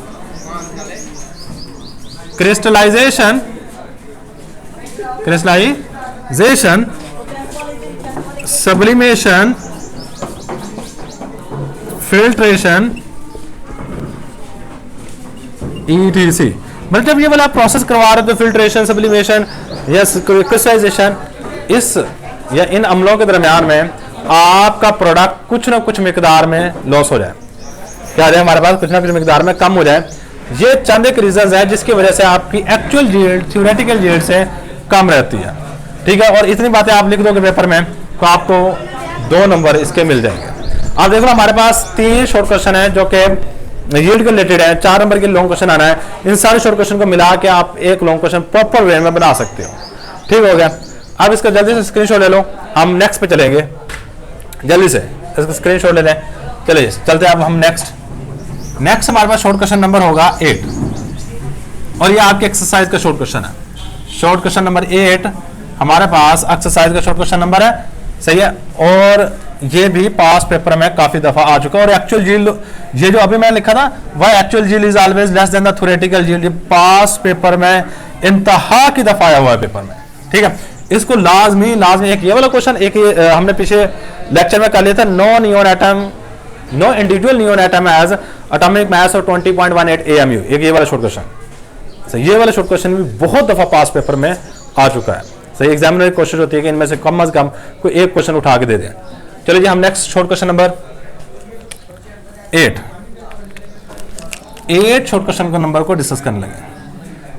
crystallization, crystallization, sublimation, filtration, ETC। मतलब जब ये वाला प्रोसेस करवा रहे हो तो फिल्ट्रेशन, सब्लिमेशन या क्रिस्टलाइजेशन, इस या इन अमलों के दरमियान में आपका प्रोडक्ट कुछ ना कुछ मिकदार में लॉस हो जाए, क्या है हमारे पास कुछ ना कुछ मिकदार में कम हो जाए। ये चंद एक रीजन है जिसकी वजह से आपकी एक्चुअल यील्ड थ्योरेटिकल यील्ड से कम रहती है, ठीक है। और इतनी बातें आप लिख दोगे पेपर में तो आपको 2 नंबर इसके मिल जाएंगे। आप देखो हमारे पास 3 शॉर्ट क्वेश्चन है जो कि यील्ड के रिलेटेड है, 4 नंबर के लॉन्ग क्वेश्चन आना है। इन सारे शॉर्ट क्वेश्चन को मिला के आप एक लॉन्ग क्वेश्चन प्रॉपर वे में बना सकते हो, ठीक हो गया। अब इसका जल्दी से स्क्रीनशॉट ले लो, हम नेक्स्ट पे चलेंगे, जल्दी से इसका स्क्रीनशॉट ले लें। चलिए चलते हैं अब हम नेक्स्ट हमारे पास शॉर्ट क्वेश्चन नंबर होगा 8, और ये आपके एक्सरसाइज का शॉर्ट क्वेश्चन है। शॉर्ट क्वेश्चन नंबर 8 हमारे पास एक्सरसाइज का शॉर्ट क्वेश्चन नंबर है, सही है। और ये भी पास पेपर में काफी दफा आ चुका है। और एक्चुअल यील्ड, ये जो अभी मैंने लिखा था वह actual yield is always less than the theoretical yield, pass paper में इंतहा की दफा आया हुआ है पेपर में, ठीक है। इसको लाजमी एक ये वाला क्वेश्चन, एक हमने पीछे लेक्चर में कर लिया था, no neon atom, no individual neon atom as atomic mass of 20.18 AMU, एक ये वाला शॉर्ट क्वेश्चन, सही। ये वाला शॉर्ट क्वेश्चन भी बहुत दफा पास पेपर में आ चुका है, सही। एग्जामिनर की कोशिश होती है कि इनमें से कम से कम कोई एक क्वेश्चन उठा के दे दें। चलिए जी हम next short question number 8 short question का नंबर को डिस्कस करने लगे।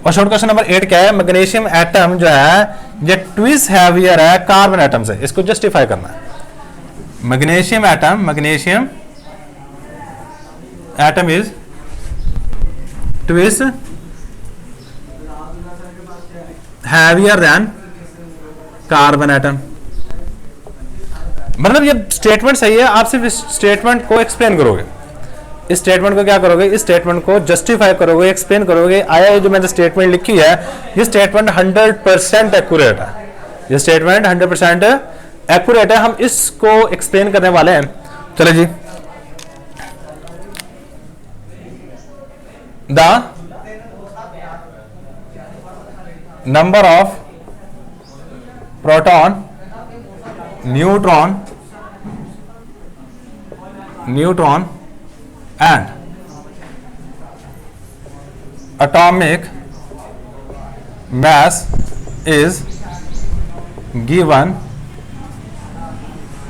और शॉर्ट क्वेश्चन नंबर 8 क्या है, मैग्नीशियम एटम जो है ये ट्विस्ट हैवियर है कार्बन एटम से, इसको जस्टिफाई करना है। Magnesium atom is twist heavier than carbon atom. मतलब ये स्टेटमेंट सही है, आप सिर्फ इस स्टेटमेंट को एक्सप्लेन करोगे, इस स्टेटमेंट को क्या करोगे, इस स्टेटमेंट को जस्टिफाई करोगे, एक्सप्लेन करोगे। आया ये जो मैंने स्टेटमेंट लिखी है, ये स्टेटमेंट 100% एक्यूरेट है, ये स्टेटमेंट 100% एक्यूरेट है। हम इसको एक्सप्लेन करने वाले हैं। चलो जी, the number of proton, neutron and atomic mass is given,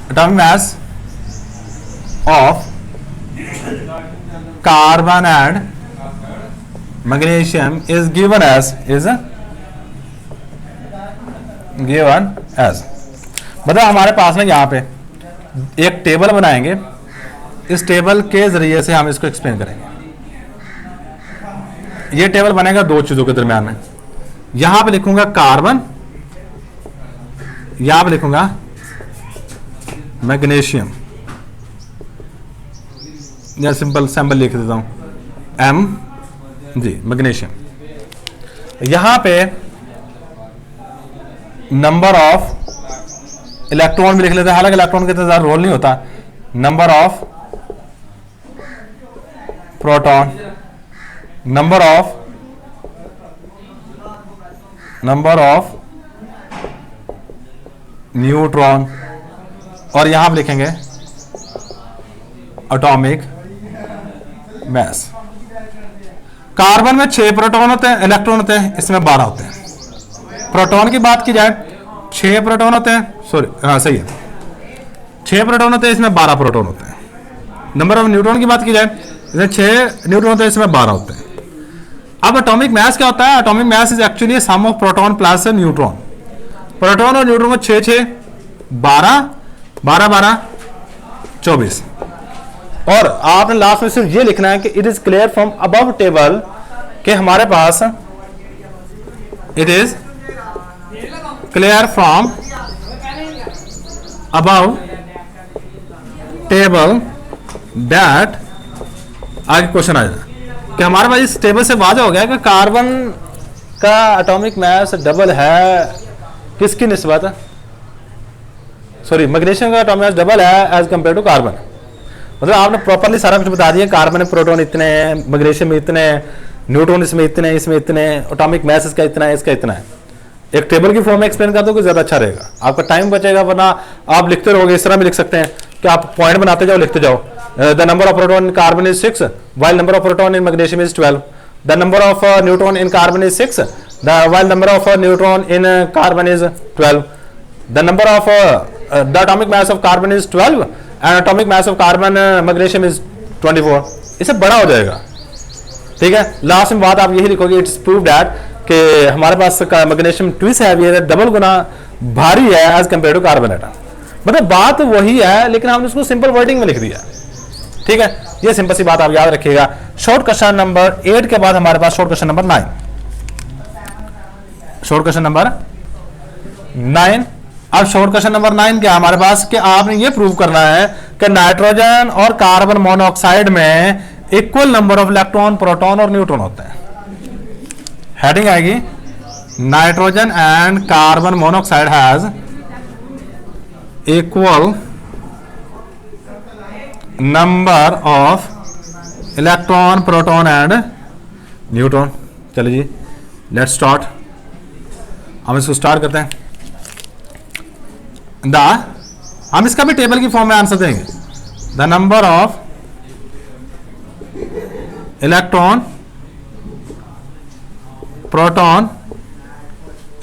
atomic mass of carbon and magnesium is given as मतलब हमारे पास में यहाँ पे एक टेबल बनाएंगे, इस टेबल के जरिए से हम इसको एक्सप्लेन करेंगे। ये टेबल बनेगा 2 चीजों के दरमियान में, यहां पे लिखूंगा कार्बन, यहां पे लिखूंगा मैग्नीशियम, या सिंपल लिख देता हूं M जी, मैग्नीशियम। यहां पे नंबर ऑफ इलेक्ट्रॉन भी लिख लेते हैं, हालांकि इलेक्ट्रॉन का इतना ज्यादा रोल नहीं होता, number of proton, number of neutron, और यहां आप लिखेंगे एटॉमिक मास। कार्बन में 6 प्रोटॉन होते हैं, इलेक्ट्रॉन होते हैं, इसमें 12 होते हैं। प्रोटॉन की बात की जाए 6 प्रोटॉन होते हैं, सॉरी हाँ सही है, 6 प्रोटॉन होते हैं, इसमें 12 प्रोटॉन होते हैं। नंबर ऑफ न्यूट्रॉन की बात की जाए इसमें 6 न्यूट्रॉन होते हैं, इसमें 12 होते हैं। अब एटॉमिक मास क्या होता है? Atomic mass is actually sum of proton plus neutron. Proton और न्यूट्रॉन को 6 6 12 12 12 24। और आपने लास्ट में सिर्फ ये लिखना है कि it is clear from above table कि हमारे पास it is clear from above table that, आगे क्वेश्चन आ जाए कि हमारे पास इस टेबल से वाज़ा हो गया कि कार्बन का एटॉमिक मास डबल है किसकी निस्बत, सॉरी मैग्नीशियम का एटॉमिक मास डबल है एज कंपेयर टू कार्बन। मतलब आपने प्रॉपरली सारा कुछ बता दिया, कार्बन में प्रोटॉन इतने हैं, मैग्नीशियम में इतने हैं, न्यूट्रॉन इसमें इतने, इसमें इतने, एटॉमिक मास इसका इतना है, इसका इतना है। एक टेबल की फॉर्म में एक्सप्लेन कर दो कि ज्यादा अच्छा रहेगा, आपका टाइम बचेगा, वरना आप लिखते रहोगे। इस तरह भी लिख सकते हैं कि आप पॉइंट बनाते जाओ, लिखते जाओ। The number of proton in carbon is 6 while number of proton in magnesium is 12. The number of neutron in carbon is 6 while number of neutron in carbon is 12. The number of the atomic mass of carbon is 12 and atomic mass of carbon magnesium is 24. इससे बड़ा हो जाएगा, ठीक है। Last में बात आप यही लिखोगे, इट्स प्रूव दैट कि हमारे पास मैग्नीशियम ट्विस है, डबल गुना भारी है as compare to carbon atom. मतलब बात वही है, लेकिन हमने उसको सिंपल वर्डिंग में लिख दिया, ठीक है। ये सिंपल सी बात आप याद रखिएगा। शॉर्ट क्वेश्चन नंबर 8 के बाद हमारे पास short question number 9। Short question number 9। अब शॉर्ट क्वेश्चन नंबर 9 क्या हमारे पास कि आपने ये प्रूव करना है कि नाइट्रोजन और कार्बन मोनोऑक्साइड में equal number of electron, proton और न्यूट्रॉन होते हैं। हेडिंग आएगी nitrogen and carbon monoxide has equal number of electron, proton and neutron. चलिए जी, लेट्स स्टार्ट। हम इसको स्टार्ट करते हैं। हम इसका भी टेबल की फॉर्म में आंसर देंगे। The number of electron, proton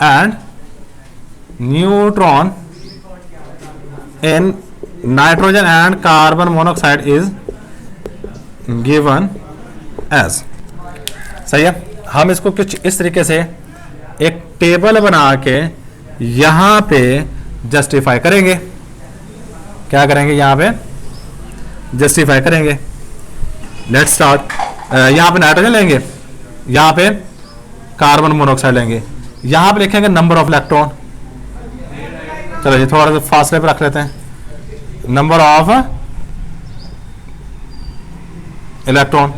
and neutron in nitrogen and carbon monoxide is given as. सही है। हम इसको कुछ इस तरीके से एक टेबल बना के यहां पे जस्टिफाई करेंगे। क्या करेंगे? यहां पे जस्टिफाई करेंगे। Let's start. यहां पे नाइट्रोजन लेंगे, यहां पे कार्बन मोनोऑक्साइड लेंगे, यहां पे लिखेंगे नंबर ऑफ इलेक्ट्रॉन। चलो ये थोड़ा सा फासले पे रख लेते हैं। नंबर ऑफ इलेक्ट्रॉन,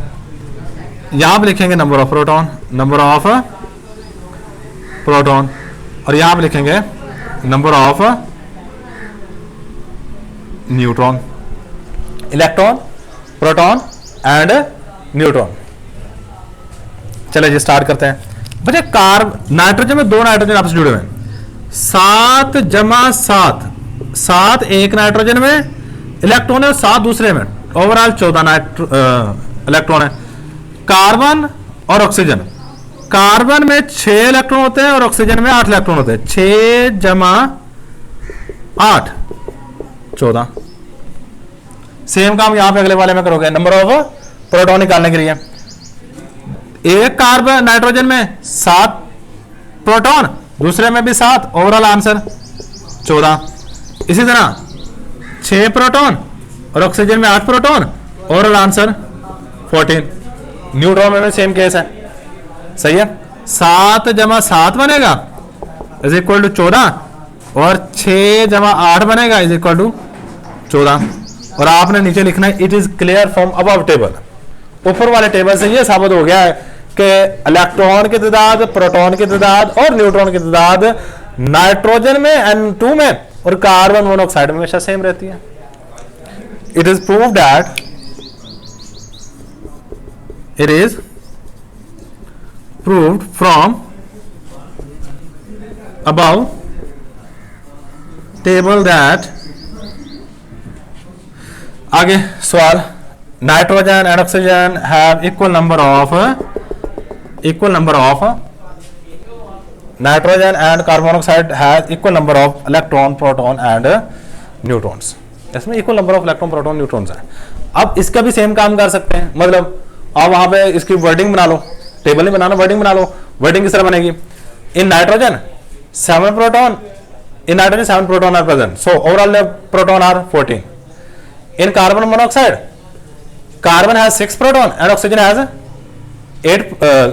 यहां पे लिखेंगे number of proton, number of proton, और यहां पे लिखेंगे number of neutron. Electron, proton and neutron. चलिए जी स्टार्ट करते हैं। बच्चे नाइट्रोजन में 2 नाइट्रोजन आपस जुड़े हुए हैं। 7 जमा 7, 7 एक नाइट्रोजन में इलेक्ट्रॉन है और 7 दूसरे में, ओवरऑल 14 इलेक्ट्रॉन है। कार्बन और ऑक्सीजन, कार्बन में 6 इलेक्ट्रॉन होते हैं और ऑक्सीजन में 8 इलेक्ट्रॉन होते हैं। 6 जमा 8 14। सेम काम यहां पे अगले वाले में करोगे। नंबर ऑफ प्रोटॉन निकालने के लिए एक कार्बन नाइट्रोजन में 7 प्रोटॉन, दूसरे में भी 7, ओवरऑल आंसर 14। इसी तरह 6 प्रोटॉन और ऑक्सीजन में 8 प्रोटॉन, ओवरऑल आंसर 14। न्यूट्रॉन में सेम केस है। सही है। 7 जमा 7 बनेगा इज इक्वल टू 14 और 6 जमा 8 बनेगा इज इक्वल टू 14। और आपने नीचे लिखना है it is clear from above table. ऊपर वाले टेबल से यह साबित हो गया है कि इलेक्ट्रॉन की तादाद, प्रोटॉन की तादाद और न्यूट्रॉन की तादाद नाइट्रोजन में N2 में और कार्बन मोनोऑक्साइड में हमेशा सेम रहती है। it is proved that it is proved from above table that आगे सवाल nitrogen and oxygen have equal number of nitrogen and carbon monoxide has equal number of electron proton and neutrons. इसमें equal number of electron proton neutrons है। अब इसका भी same काम कर सकते हैं, मतलब आप वहां पे इसकी वर्डिंग बना लो, टेबल नहीं बनाना, वर्डिंग बना लो। वर्डिंग किस तरह बनेगी? In nitrogen 7 proton, in nitrogen 7 proton are present, so overall proton are 14। In carbon monoxide carbon has 6 proton and oxygen has 8,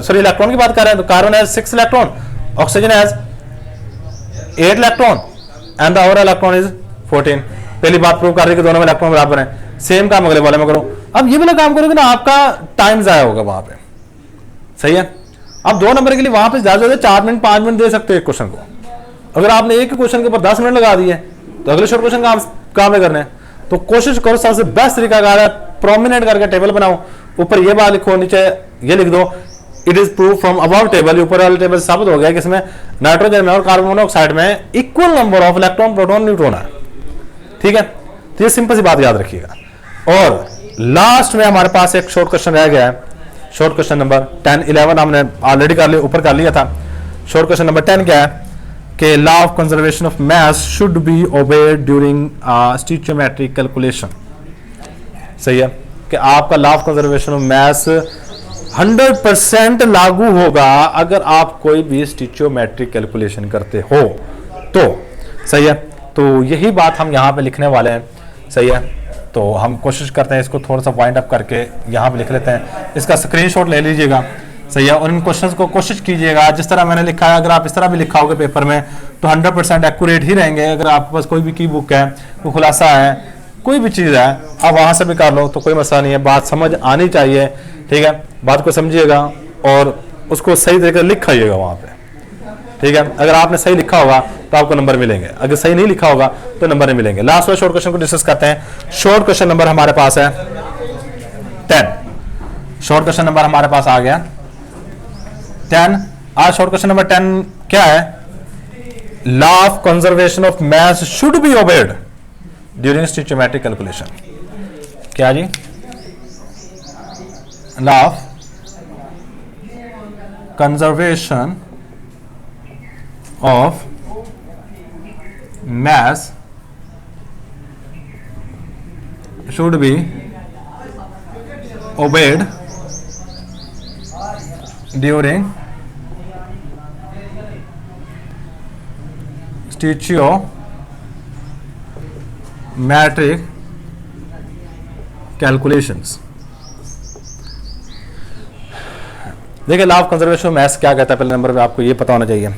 sorry electron की बात कर रहे हैं, तो carbon has 6 electron, oxygen has 8 electron and the overall electron is 14। पहली बात prove कर रही है कि दोनों में इलेक्ट्रॉन बराबर हैं। सेम काम अगले वाले में करो। अब ये वाला काम करोगे ना, आपका टाइम जाया होगा वहां पे, सही है। अब 2 नंबर के लिए वहां पे ज्यादा से 4 मिनट 5 मिनट दे सकते हो एक क्वेश्चन को। अगर आपने एक क्वेश्चन के ऊपर 10 मिनट लगा दिए तो अगले शॉर्ट क्वेश्चन काम में करने हैं। तो कोशिश करो सबसे बेस्ट तरीका क्या है, प्रोमिनेंट करके टेबल बनाओ, ऊपर ये बात लिखो, नीचे ये लिख दो, it is prove from above table. ऊपर वाले टेबल साबित हो गया कि इसमें नाइट्रोजन में और कार्बन मोनोऑक्साइड में equal number of electron proton neutron है। ठीक है, तो ये सिंपल सी बात याद रखिएगा। और लास्ट में हमारे पास एक शॉर्ट क्वेश्चन रह गया है, शॉर्ट क्वेश्चन नंबर 10, 11 हमने ऑलरेडी कर लिया, ऊपर कर लिया था। शॉर्ट क्वेश्चन नंबर 10 क्या है कि law of conservation of mass should be obeyed during stoichiometric calculation. सही है कि आपका law of conservation of mass 100% लागू होगा अगर आप कोई भी स्टिचियोमेट्रिक कैलकुलेशन करते हो तो। सही है, तो यही बात हम यहाँ पे लिखने वाले हैं। सही है, तो हम कोशिश करते हैं इसको थोड़ा सा वाइंड अप करके यहाँ पे लिख लेते हैं। इसका स्क्रीनशॉट ले लीजिएगा। सही है, और इन क्वेश्चंस को कोशिश कीजिएगा जिस तरह मैंने लिखा है, अगर आप इस तरह भी लिखाओगे पेपर में तो 100% एक्यूरेट ही रहेंगे। अगर आपके पास कोई भी की बुक है, कोई खुलासा है, कोई भी चीज़ है, आप वहाँ से भी कर लो तो कोई मसला नहीं है। बात समझ आनी चाहिए, ठीक है, बात को समझिएगा और उसको सही तरीके से लिखाइएगा वहाँ पे। ठीक है, अगर आपने सही लिखा होगा तो आपको नंबर मिलेंगे, अगर सही नहीं लिखा होगा तो नंबर नहीं मिलेंगे। लास्ट वाले शॉर्ट क्वेश्चन को डिस्कस करते हैं। शॉर्ट क्वेश्चन नंबर हमारे पास है 10। शॉर्ट क्वेश्चन नंबर हमारे पास आ गया 10। आज शॉर्ट क्वेश्चन नंबर 10 क्या है? Law of conservation of mass should be obeyed during stoichiometric calculation. क्या जी? Law of conservation of mass should be obeyed during stoichiometric calculations। देखिए, law of conservation of mass क्या कहता है, पहले नंबर पे आपको ये पता होना चाहिए।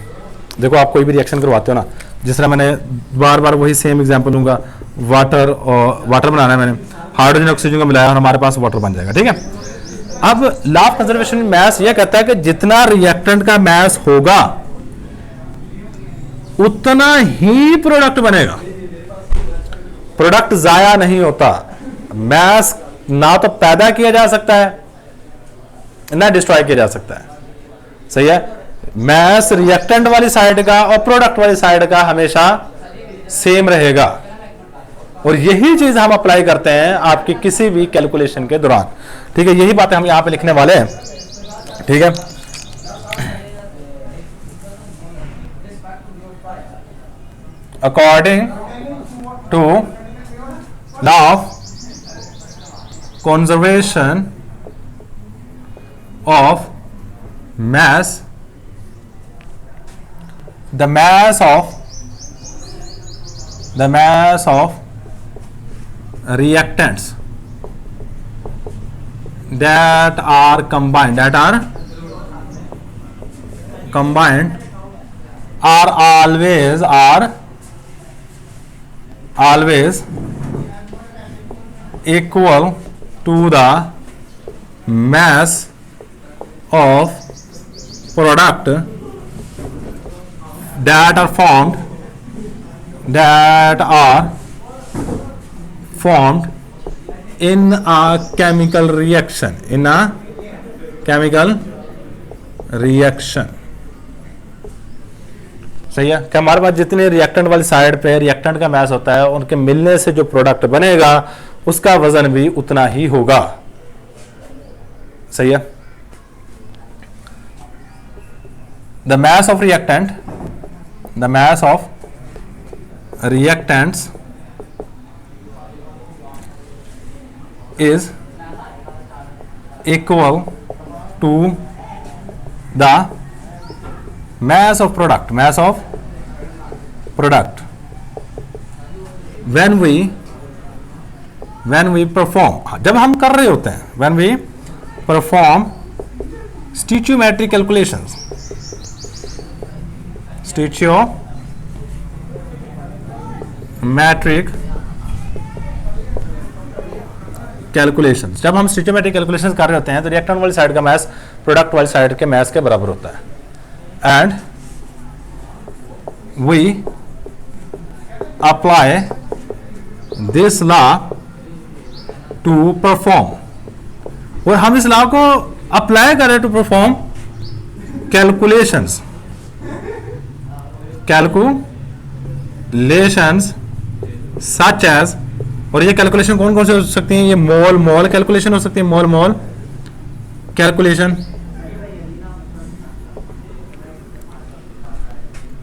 देखो, आप कोई भी रिएक्शन करवाते हो ना, जिस तरह मैंने बार बार वही सेम एग्जांपल लूंगा, वाटर और वाटर बनाना है मैंने, हाइड्रोजन ऑक्सीजन को मिलाया और हमारे पास वाटर बन जाएगा। ठीक है, अब लॉ ऑफ कंजर्वेशन मास ये कहता है कि जितना रिएक्टेंट का मास होगा उतना ही प्रोडक्ट बनेगा, प्रोडक्ट जाया नहीं होता। मास ना तो पैदा किया जा सकता है ना डिस्ट्रॉय किया जा सकता है। सही है, मास रिएक्टेंट वाली साइड का और प्रोडक्ट वाली साइड का हमेशा सेम रहेगा, और यही चीज हम अप्लाई करते हैं आपकी किसी भी कैलकुलेशन के दौरान। ठीक है, यही बातें हम यहां पे लिखने वाले हैं। ठीक है, according to law of conservation of mass, the mass of reactants that are combined are always equal to the mass of product that are formed in a chemical reaction, in a chemical reaction. सही है कि हमारे पास जितने reactant वाली side पे reactant का मास होता है, उनके मिलने से जो प्रोडक्ट बनेगा उसका वजन भी उतना ही होगा। सही है। The mass of reactant, the mass of reactants is equal to the mass of product, mass of product when we perform, जब हम कर रहे होते हैं, when we perform stoichiometric calculations, stoichiometric calculations, जब हम stoichiometric calculations कर रहे होते हैं तो रिएक्टेंट वाली साइड का मास प्रोडक्ट वाली साइड के मास के बराबर होता है। And we apply this law to perform, और हम इस लॉ को अप्लाई करें to perform calculations such as, और ये कैलकुलेशन कौन कौन से हो सकती हैं? ये मोल कैलकुलेशन हो सकती है, मोल कैलकुलेशन,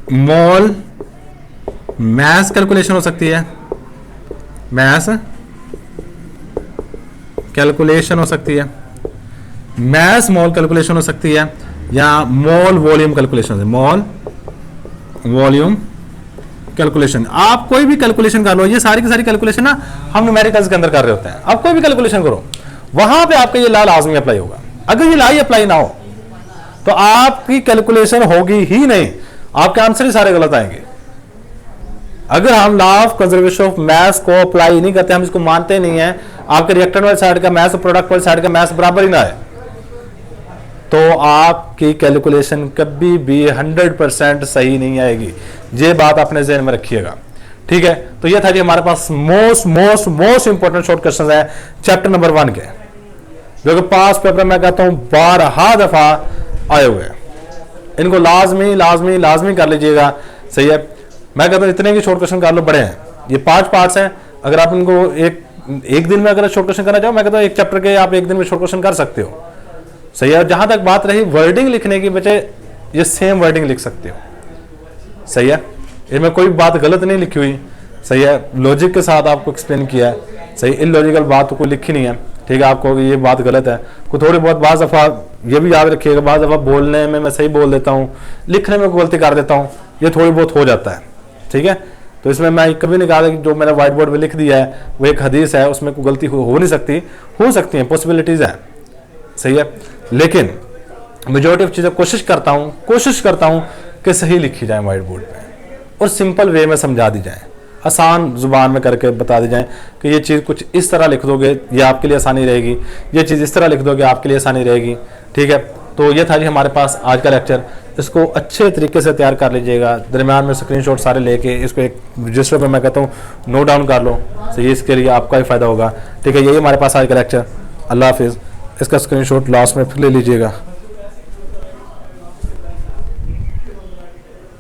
मोल मास कैलकुलेशन हो सकती है, मास कैलकुलेशन हो सकती है, मास मोल कैलकुलेशन हो सकती है, या मोल वॉल्यूम कैलकुलेशन, मोल वॉल्यूम कैलकुलेशन। आप कोई भी कैलकुलेशन कर लो, ये सारी की सारी कैलकुलेशन ना हम न्यूमेरिकल्स के अंदर कर रहे होते हैं। आप कोई भी कैलकुलेशन करो, वहां पे आपका ये लॉ लाजमी अप्लाई होगा। अगर ये लॉ ही अप्लाई ना हो तो आपकी कैलकुलेशन होगी ही नहीं, आपके आंसर ही सारे गलत आएंगे। अगर हम लॉ ऑफ कंजर्वेशन ऑफ मास को अप्लाई नहीं करते, हम इसको मानते नहीं है, आपके रिएक्टेंट वाली साइड का मास और प्रोडक्ट वाली साइड का मास बराबर ही ना है, तो आपकी कैलकुलेशन कभी भी 100% सही नहीं आएगी। ये बात अपने ज़हन में रखिएगा, ठीक है। तो ये था जी हमारे पास मोस्ट इंपॉर्टेंट शॉर्ट क्वेश्चन है चैप्टर नंबर 1 के, जो कि पास पेपर में कहता हूं 12 दफा आए हुए हैं। इनको लाजमी कर लीजिएगा। सही है। मैं कहता हूं इतने की शॉर्ट क्वेश्चन कर लो, बड़े हैं ये 5 पार्ट्स हैं। अगर आप इनको एक दिन में अगर शॉर्ट क्वेश्चन करना चाहो, मैं कहता हूं एक चैप्टर के आप एक दिन में शॉर्ट क्वेश्चन कर सकते हो। सही है। जहां तक बात रही वर्डिंग लिखने की, बच्चे ये सेम वर्डिंग लिख सकते हो। सही है। इसमें कोई बात गलत नहीं लिखी हुई। सही है। लॉजिक के साथ आपको एक्सप्लेन किया है। सही, इलॉजिकल बात तो कोई लिखी नहीं है। ठीक है। आपको ये बात गलत है, कोई थोड़ी बहुत बाज़ दफ़ा ये भी याद रखिएगा, बाज़ दफ़ा बोलने में मैं सही बोल देता हूँ, लिखने में गलती कर देता हूँ, ये थोड़ी बहुत हो जाता है। ठीक है। तो इसमें मैं कभी नहीं कहा कि जो मैंने व्हाइट बोर्ड पर लिख दिया है वो एक हदीस है, उसमें कोई गलती हो नहीं सकती, हो सकती हैं, पॉसिबिलिटीज़ हैं। सही है। लेकिन मेजॉरिटी ऑफ चीज़ें कोशिश करता हूँ कि सही लिखी जाए व्हाइट बोर्ड पे और सिंपल वे में समझा दी जाए, आसान ज़ुबान में करके बता दी जाए कि ये चीज़ कुछ इस तरह लिख दोगे ये आपके लिए आसानी रहेगी, ये चीज़ इस तरह लिख दोगे आपके लिए आसानी रहेगी। ठीक है। तो ये था जी हमारे पास आज का लेक्चर। इसको अच्छे तरीके से तैयार कर लीजिएगा, दरमियान में स्क्रीनशॉट सारे लेके इसको एक रजिस्टर पर मैं कहता हूँ नोट डाउन कर लो। तो ये इसके लिए आपका ही फ़ायदा होगा। ठीक है। यही हमारे पास आज का लेक्चर। अल्लाह हाफिज़। इसका स्क्रीनशॉट लास्ट में फिर ले लीजिएगा।